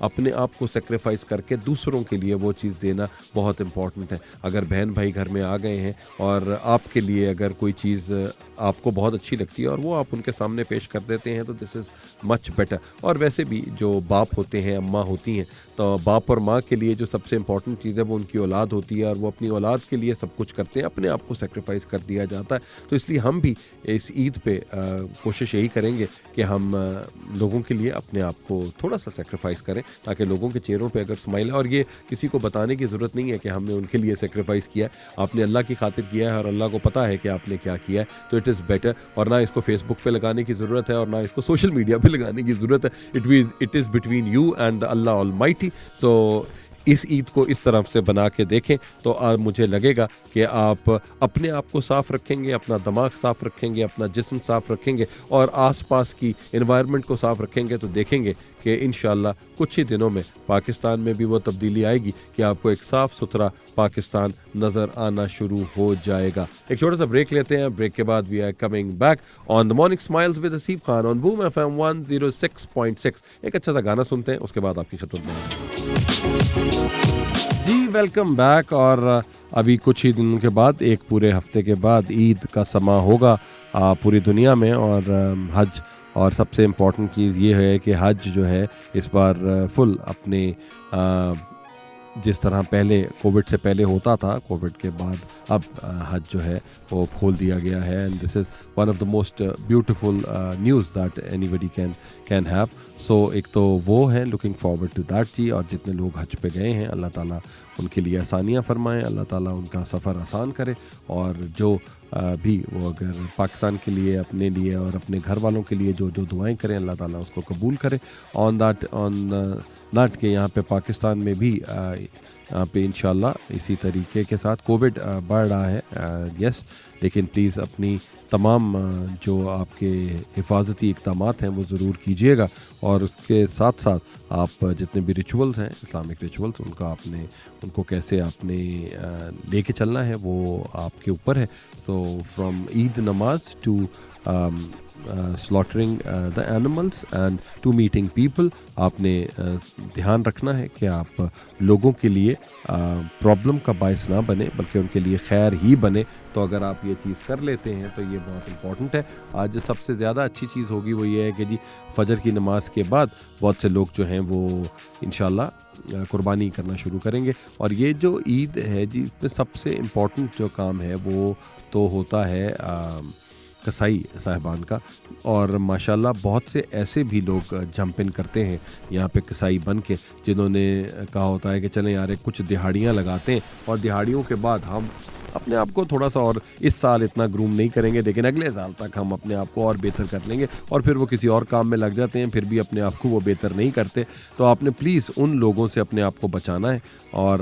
اپنے آپ کو سیکریفائس کر کے دوسروں کے لیے وہ چیز دینا بہت امپورٹنٹ ہے. اگر بہن بھائی گھر میں آ گئے ہیں اور آپ کے لیے اگر کوئی چیز آپ کو بہت اچھی لگتی ہے اور وہ آپ ان کے سامنے پیش کر دیتے ہیں تو دس از مچ بیٹر. اور ویسے بھی جو باپ ہوتے ہیں, اماں ہوتی ہیں, تو باپ اور ماں کے لیے جو سب سے امپورٹنٹ چیز ہے وہ ان کی اولاد ہوتی ہے, اور وہ اپنی اولاد کے لیے سب کچھ کرتے ہیں, اپنے آپ کو سیکریفائس کر دیا جاتا ہے. تو اس لیے ہم بھی اس عید پہ کوشش یہی کریں گے کہ ہم لوگوں کے لیے اپنے آپ کو تھوڑا سا سیکریفائس کریں, تاکہ لوگوں کے چہروں پہ اگر اسمائل ہے. اور یہ کسی کو بتانے کی ضرورت نہیں ہے کہ ہم نے ان کے لیے سیکریفائس کیا ہے, آپ نے اللہ کی خاطر کیا ہے اور اللہ کو پتہ ہے کہ آپ نے کیا کیا ہے, تو اٹ از بیٹر. اور نہ اس کو فیس بک پہ لگانے کی ضرورت ہے اور نہ اس کو سوشل میڈیا پہ لگانے کی ضرورت ہے. It is between you and Allah almighty. So اس عید کو اس طرح سے بنا کے دیکھیں تو مجھے لگے گا کہ آپ اپنے آپ کو صاف رکھیں گے, اپنا دماغ صاف رکھیں گے, اپنا جسم صاف رکھیں گے اور آس پاس کی انوائرمنٹ کو صاف رکھیں گے, تو دیکھیں گے کہ انشاءاللہ کچھ ہی دنوں میں پاکستان میں بھی وہ تبدیلی آئے گی کہ آپ کو ایک صاف ستھرا پاکستان نظر آنا شروع ہو جائے گا. ایک چھوٹا سا بریک لیتے ہیں, بریک کے بعد we are coming back on the Morning Smiles with Haseeb Khan on Boom F M 106.6. ایک اچھا سا گانا سنتے ہیں, اس کے بعد آپ کی خدمت میں جی ویلکم بیک. اور ابھی کچھ ہی دنوں کے بعد, ایک پورے ہفتے کے بعد عید کا سما ہوگا پوری دنیا میں, اور حج. اور سب سے امپورٹنٹ چیز یہ ہے کہ حج جو ہے اس بار فل اپنے جس طرح پہلے کووڈ سے پہلے ہوتا تھا, کووڈ کے بعد اب حج جو ہے وہ کھول دیا گیا ہے. And this is one of the most beautiful news that anybody can have. So ایک تو وہ ہے, لکنگ فارورڈ ٹو دیٹ جی. اور جتنے لوگ حج پہ گئے ہیں, اللہ تعالیٰ ان کے لیے آسانیاں فرمائیں, اللہ تعالیٰ ان کا سفر آسان کرے. اور جو بھی وہ اگر پاکستان کے لیے, اپنے لیے اور اپنے گھر والوں کے لیے جو دعائیں کریں, اللہ تعالیٰ اس کو قبول کرے. آن ناٹ کہ یہاں پہ پاکستان میں بھی یہاں پہ انشاءاللہ اسی طریقے کے ساتھ کووڈ بڑھ رہا ہے, یس, لیکن پلیز اپنی تمام جو آپ کے حفاظتی اقدامات ہیں وہ ضرور کیجیے گا. اور اس کے ساتھ ساتھ آپ جتنے بھی ریچولز ہیں, اسلامک ریچولز, ان کو کیسے آپ نے لے کے چلنا ہے وہ آپ کے اوپر ہے. سو فرام عید نماز to slaughtering the animals and to meeting people, آپ نے دھیان رکھنا ہے کہ آپ لوگوں کے لیے پرابلم کا باعث نہ بنے بلکہ ان کے لیے خیر ہی بنے. تو اگر آپ یہ چیز کر لیتے ہیں تو یہ بہت امپورٹنٹ ہے. آج سب سے زیادہ اچھی چیز ہوگی وہ یہ ہے کہ جی فجر کی نماز کے بعد بہت سے لوگ جو ہیں وہ انشاءاللہ قربانی کرنا شروع کریں گے. اور یہ جو عید ہے جی, اس میں سب سے امپورٹنٹ جو کام ہے وہ تو ہوتا ہے کسائی صاحبان کا. اور ماشاءاللہ بہت سے ایسے بھی لوگ جمپ ان کرتے ہیں یہاں پہ کسائی بن کے, جنہوں نے کہا ہوتا ہے کہ چلیں یار کچھ دہاڑیاں لگاتے ہیں اور دہاڑیوں کے بعد ہم اپنے آپ کو تھوڑا سا اور اس سال اتنا گروم نہیں کریں گے, لیکن اگلے سال تک ہم اپنے آپ کو اور بہتر کر لیں گے. اور پھر وہ کسی اور کام میں لگ جاتے ہیں, پھر بھی اپنے آپ کو وہ بہتر نہیں کرتے. تو آپ نے پلیز ان لوگوں سے اپنے آپ کو بچانا ہے. اور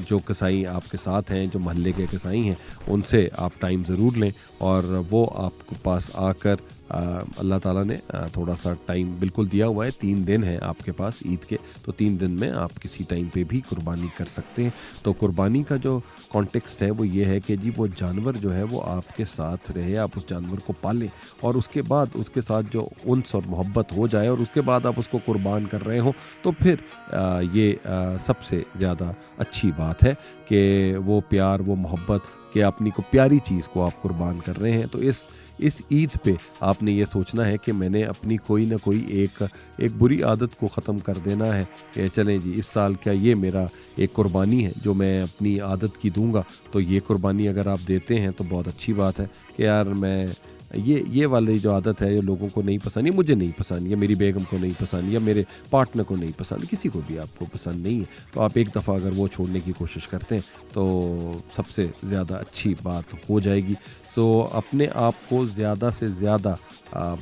جو کسائی آپ کے ساتھ ہیں, جو محلے کے کسائی ہیں, ان سے آپ ٹائم ضرور لیں. اور وہ آپ کو پاس آ کر اللہ تعالیٰ نے تھوڑا سا ٹائم بالکل دیا ہوا ہے, 3 دن ہیں آپ کے پاس عید کے, تو 3 دن میں آپ کسی ٹائم پہ بھی قربانی کر سکتے ہیں. تو قربانی کا جو کانٹیکسٹ ہے وہ یہ ہے کہ جی وہ جانور جو ہے وہ آپ کے ساتھ رہے, آپ اس جانور کو پالیں اور اس کے بعد اس کے ساتھ جو انس اور محبت ہو جائے اور اس کے بعد آپ اس کو قربان کر رہے ہوں, تو پھر یہ سب سے زیادہ اچھی بات ہے کہ وہ پیار, وہ محبت کہ اپنی کو پیاری چیز کو آپ قربان کر رہے ہیں. تو اس عید پہ آپ نے یہ سوچنا ہے کہ میں نے اپنی کوئی نہ کوئی ایک بری عادت کو ختم کر دینا ہے کہ چلیں جی اس سال کیا یہ میرا ایک قربانی ہے جو میں اپنی عادت کی دوں گا. تو یہ قربانی اگر آپ دیتے ہیں تو بہت اچھی بات ہے کہ یار میں یہ والی جو عادت ہے یہ لوگوں کو نہیں پسند, یہ مجھے نہیں پسند, یا میری بیگم کو نہیں پسند, یا میرے پارٹنر کو نہیں پسند, کسی کو بھی آپ کو پسند نہیں ہے, تو آپ ایک دفعہ اگر وہ چھوڑنے کی کوشش کرتے ہیں تو سب سے زیادہ اچھی بات ہو جائے گی. سو اپنے آپ کو زیادہ سے زیادہ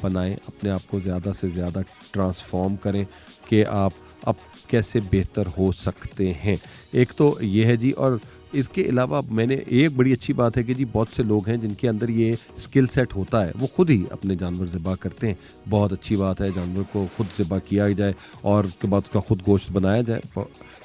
بنائیں, اپنے آپ کو زیادہ سے زیادہ ٹرانسفارم کریں کہ آپ اب کیسے بہتر ہو سکتے ہیں. ایک تو یہ ہے جی. اور اس کے علاوہ میں نے ایک بڑی اچھی بات ہے کہ جی بہت سے لوگ ہیں جن کے اندر یہ اسکل سیٹ ہوتا ہے, وہ خود ہی اپنے جانور ذبح کرتے ہیں. بہت اچھی بات ہے, جانور کو خود ذبح کیا جائے اور اس کے بعد اس کا خود گوشت بنایا جائے.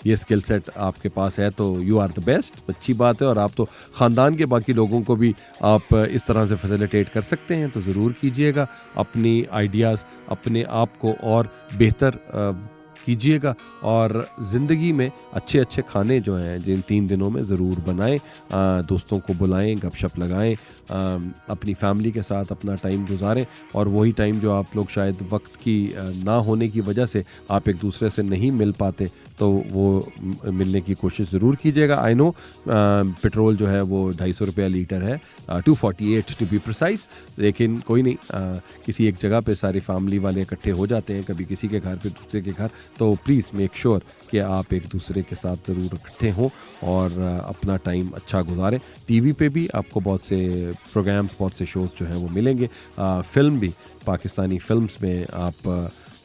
یہ اسکل سیٹ آپ کے پاس ہے تو یو آر دا بیسٹ, اچھی بات ہے. اور آپ تو خاندان کے باقی لوگوں کو بھی آپ اس طرح سے فیسیلیٹیٹ کر سکتے ہیں, تو ضرور کیجئے گا. اپنی آئیڈیاز, اپنے آپ کو اور بہتر کیجیے گا اور زندگی میں اچھے اچھے کھانے جو ہیں جن 3 دنوں میں ضرور بنائیں, دوستوں کو بلائیں, گپ شپ لگائیں, اپنی فیملی کے ساتھ اپنا ٹائم گزاریں, اور وہی ٹائم جو آپ لوگ شاید وقت کی نہ ہونے کی وجہ سے آپ ایک دوسرے سے نہیں مل پاتے تو وہ ملنے کی کوشش ضرور کیجیے گا. آئی نو پٹرول جو ہے وہ 250 روپیہ لیٹر ہے, 248 ٹو بی پریسائز, لیکن کوئی نہیں, کسی ایک جگہ پہ ساری فیملی والے اکٹھے ہو جاتے ہیں, کبھی کسی کے گھر پہ دوسرے کے گھر, تو پلیز میک شیور کہ آپ ایک دوسرے کے ساتھ ضرور اکٹھے ہوں اور اپنا ٹائم اچھا گزاریں. ٹی وی پہ بھی آپ کو بہت سے پروگرامز, بہت سے شوز جو ہیں وہ ملیں گے. فلم بھی, پاکستانی فلمز میں آپ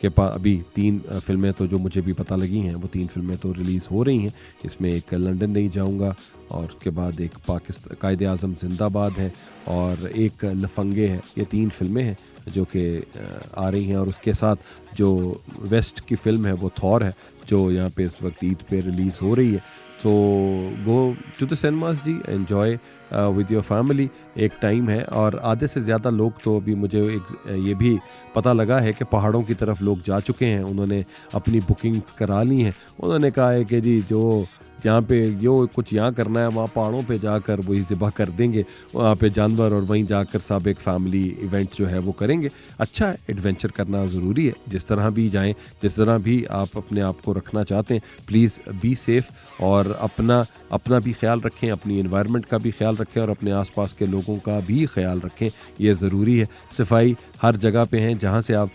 کے پاس ابھی 3 فلمیں تو جو مجھے بھی پتہ لگی ہیں وہ 3 فلمیں تو ریلیز ہو رہی ہیں. اس میں ایک لنڈن نہیں جاؤں گا, اور اس کے بعد ایک قائد اعظم زندہ باد ہے, اور ایک لفنگے ہے. یہ 3 فلمیں ہیں جو کہ آ رہی ہیں, اور اس کے ساتھ جو ویسٹ کی فلم ہے وہ تھور ہے جو یہاں پہ اس وقت عید پہ ریلیز ہو رہی ہے. تو گو ٹو دا سینماز جی, انجوائے ود یور فیملی. ایک ٹائم ہے, اور آدھے سے زیادہ لوگ تو ابھی مجھے یہ بھی پتہ لگا ہے کہ پہاڑوں کی طرف لوگ جا چکے ہیں, انہوں نے اپنی بکنگز کرا لی ہیں. انہوں نے کہا ہے کہ جی جو جہاں پہ جو کچھ یہاں کرنا ہے وہاں پہاڑوں پہ جا کر وہی ذبح کر دیں گے وہاں پہ جانور, اور وہیں جا کر سب ایک فیملی ایونٹ جو ہے وہ کریں گے. اچھا ہے, ایڈونچر کرنا ضروری ہے. جس طرح بھی جائیں, جس طرح بھی آپ اپنے آپ کو رکھنا چاہتے ہیں, پلیز بی سیف, اور اپنا بھی خیال رکھیں, اپنی انوائرمنٹ کا بھی خیال رکھیں, اور اپنے آس پاس کے لوگوں کا بھی خیال رکھیں. یہ ضروری ہے. صفائی ہر جگہ پہ ہیں, جہاں سے آپ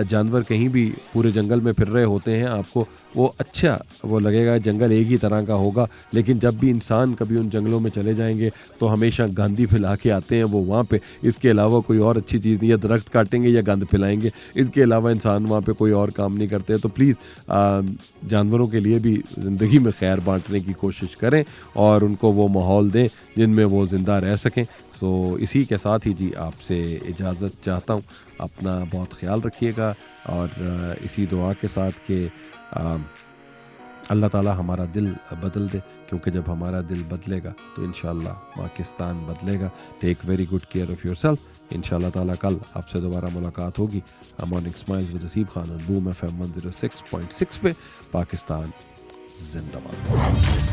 جانور کہیں بھی پورے جنگل میں پھر رہے ہوتے ہیں, آپ کو وہ اچھا وہ لگے گا, جنگل ایک ہی طرح کا ہوگا, لیکن جب بھی انسان کبھی ان جنگلوں میں چلے جائیں گے تو ہمیشہ گاندھی پھیلا کے آتے ہیں وہ وہاں پہ. اس کے علاوہ کوئی اور اچھی چیز نہیں ہے. درخت کاٹیں گے یا گند پھیلائیں گے, اس کے علاوہ انسان وہاں پہ کوئی اور کام نہیں کرتے. تو پلیز جانوروں کے لیے بھی زندگی میں خیر بانٹنے کی کوشش کریں, اور ان کو وہ ماحول دیں جن میں وہ زندہ رہ سکیں. تو اسی کے ساتھ ہی جی آپ سے اجازت چاہتا ہوں. اپنا بہت خیال رکھیے گا, اور اسی دعا کے ساتھ کہ اللہ تعالیٰ ہمارا دل بدل دے, کیونکہ جب ہمارا دل بدلے گا تو انشاءاللہ پاکستان بدلے گا. Take very good care of yourself. انشاءاللہ تعالیٰ کل آپ سے دوبارہ ملاقات ہوگی. Morning Smiles with Haseeb Khan, Boom FM 106.6 پہ. پاکستان زندہ باد.